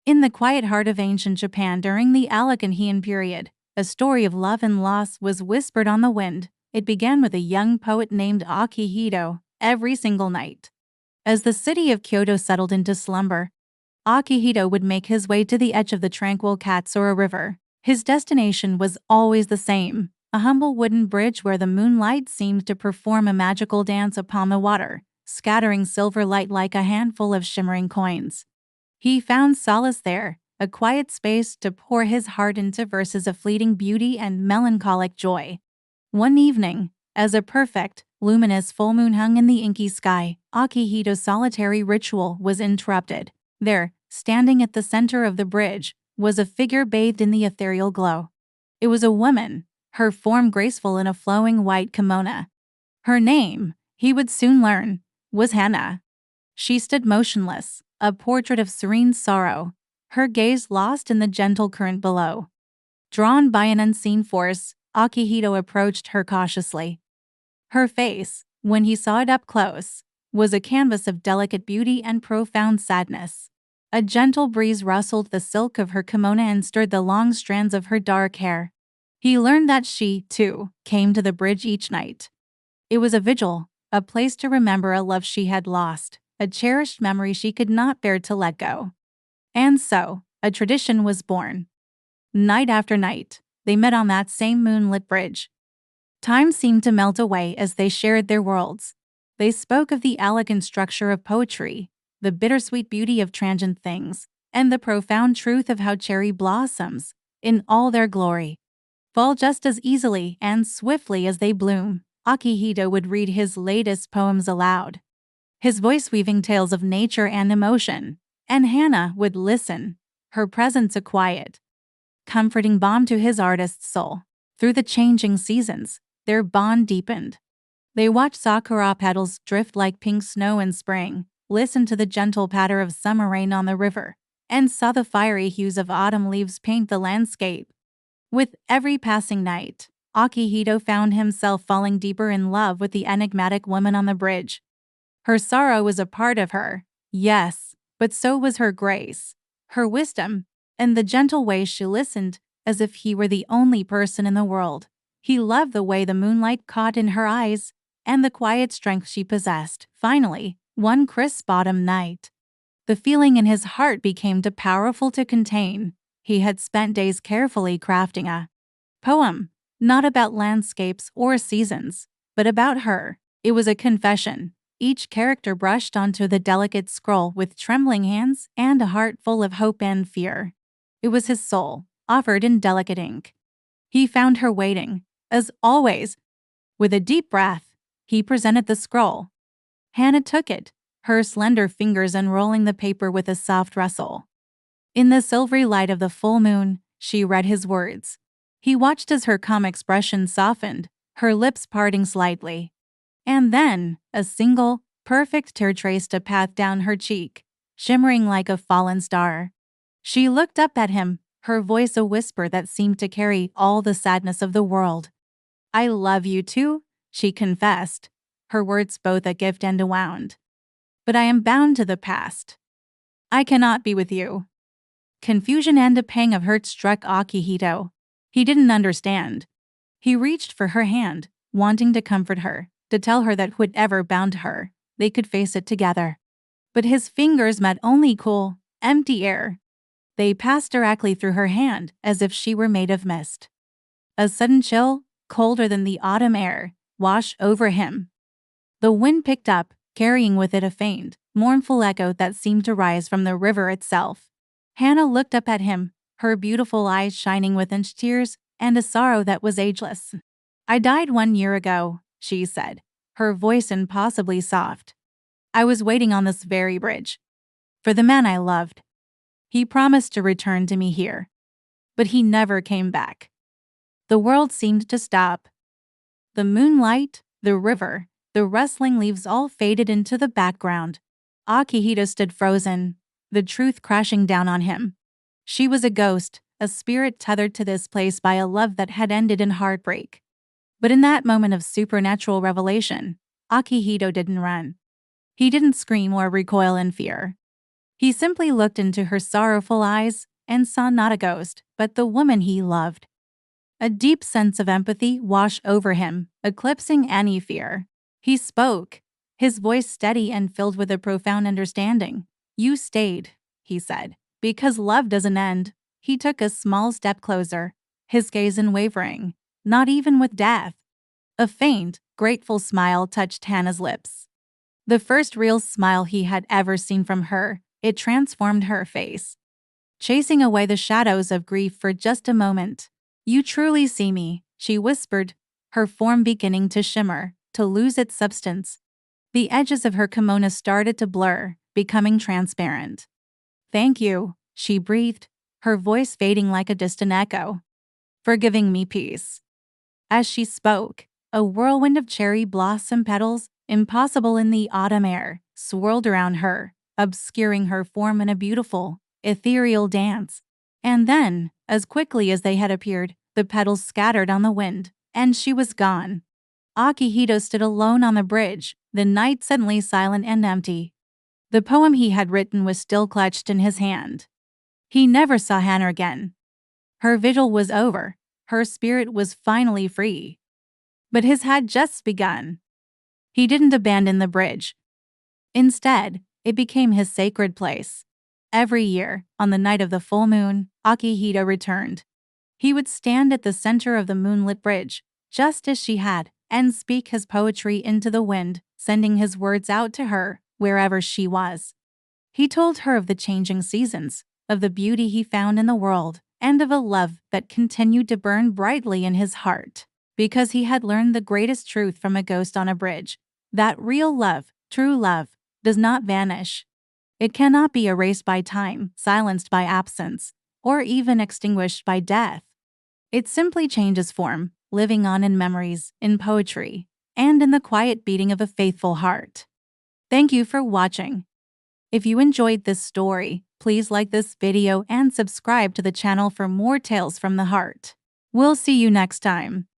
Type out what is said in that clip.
In the quiet heart of ancient Japan during the Alekan Heian period, a story of love and loss was whispered on the wind. It began with a young poet named Akihito. Every single night, as the city of Kyoto settled into slumber, Akihito would make his way to the edge of the tranquil Katsura River. His destination was always the same, a humble wooden bridge where the moonlight seemed to perform a magical dance upon the water, scattering silver light like a handful of shimmering coins. He found solace there, a quiet space to pour his heart into verses of fleeting beauty and melancholic joy. One evening, as a perfect, luminous full moon hung in the inky sky, Akihito's solitary ritual was interrupted. There, standing at the center of the bridge, was a figure bathed in the ethereal glow. It was a woman, her form graceful in a flowing white kimono. Her name, he would soon learn, was Hana. She stood motionless, a portrait of serene sorrow, her gaze lost in the gentle current below. Drawn by an unseen force, Akihito approached her cautiously. Her face, when he saw it up close, was a canvas of delicate beauty and profound sadness. A gentle breeze rustled the silk of her kimono and stirred the long strands of her dark hair. He learned that she, too, came to the bridge each night. It was a vigil, a place to remember a love she had lost, a cherished memory she could not bear to let go. And so, a tradition was born. Night after night, they met on that same moonlit bridge. Time seemed to melt away as they shared their worlds. They spoke of the elegant structure of poetry, the bittersweet beauty of transient things, and the profound truth of how cherry blossoms, in all their glory, fall just as easily and swiftly as they bloom. Akihito would read his latest poems aloud, his voice weaving tales of nature and emotion, and Hana would listen, her presence a quiet, comforting balm to his artist's soul. Through the changing seasons, their bond deepened. They watched sakura petals drift like pink snow in spring, listened to the gentle patter of summer rain on the river, and saw the fiery hues of autumn leaves paint the landscape. With every passing night, Akihito found himself falling deeper in love with the enigmatic woman on the bridge. Her sorrow was a part of her, yes, but so was her grace, her wisdom, and the gentle way she listened, as if he were the only person in the world. He loved the way the moonlight caught in her eyes, and the quiet strength she possessed. Finally, one crisp autumn night, the feeling in his heart became too powerful to contain. He had spent days carefully crafting a poem, not about landscapes or seasons, but about her. It was a confession. Each character brushed onto the delicate scroll with trembling hands and a heart full of hope and fear. It was his soul, offered in delicate ink. He found her waiting, as always. With a deep breath, he presented the scroll. Hana took it, her slender fingers unrolling the paper with a soft rustle. In the silvery light of the full moon, she read his words. He watched as her calm expression softened, her lips parting slightly. And then, a single, perfect tear traced a path down her cheek, shimmering like a fallen star. She looked up at him, her voice a whisper that seemed to carry all the sadness of the world. "I love you too," she confessed, her words both a gift and a wound. "But I am bound to the past. I cannot be with you." Confusion and a pang of hurt struck Akihito. He didn't understand. He reached for her hand, wanting to comfort her, to tell her that whatever bound her, they could face it together. But his fingers met only cool, empty air. They passed directly through her hand as if she were made of mist. A sudden chill, colder than the autumn air, washed over him. The wind picked up, carrying with it a faint, mournful echo that seemed to rise from the river itself. Hana looked up at him, her beautiful eyes shining with tears and a sorrow that was ageless. "I died 1 year ago," she said, her voice impossibly soft. "I was waiting on this very bridge for the man I loved. He promised to return to me here, but he never came back." The world seemed to stop. The moonlight, the river, the rustling leaves all faded into the background. Akihito stood frozen, the truth crashing down on him. She was a ghost, a spirit tethered to this place by a love that had ended in heartbreak. But in that moment of supernatural revelation, Akihito didn't run. He didn't scream or recoil in fear. He simply looked into her sorrowful eyes and saw not a ghost, but the woman he loved. A deep sense of empathy washed over him, eclipsing any fear. He spoke, his voice steady and filled with a profound understanding. "You stayed," he said, "because love doesn't end." He took a small step closer, his gaze unwavering. "Not even with death." A faint, grateful smile touched Hannah's lips. The first real smile he had ever seen from her. It transformed her face, chasing away the shadows of grief for just a moment. "You truly see me," she whispered, her form beginning to shimmer, to lose its substance. The edges of her kimono started to blur, becoming transparent. "Thank you," she breathed, her voice fading like a distant echo. "For giving me peace." As she spoke, a whirlwind of cherry blossom petals, impossible in the autumn air, swirled around her, obscuring her form in a beautiful, ethereal dance. And then, as quickly as they had appeared, the petals scattered on the wind, and she was gone. Akihito stood alone on the bridge, the night suddenly silent and empty. The poem he had written was still clutched in his hand. He never saw Hannah again. Her vigil was over. Her spirit was finally free. But his had just begun. He didn't abandon the bridge. Instead, it became his sacred place. Every year, on the night of the full moon, Akihito returned. He would stand at the center of the moonlit bridge, just as she had, and speak his poetry into the wind, sending his words out to her, wherever she was. He told her of the changing seasons, of the beauty he found in the world, and of a love that continued to burn brightly in his heart. Because he had learned the greatest truth from a ghost on a bridge, that real love, true love, does not vanish. It cannot be erased by time, silenced by absence, or even extinguished by death. It simply changes form, living on in memories, in poetry, and in the quiet beating of a faithful heart. Thank you for watching. If you enjoyed this story, please like this video and subscribe to the channel for more tales from the heart. We'll see you next time.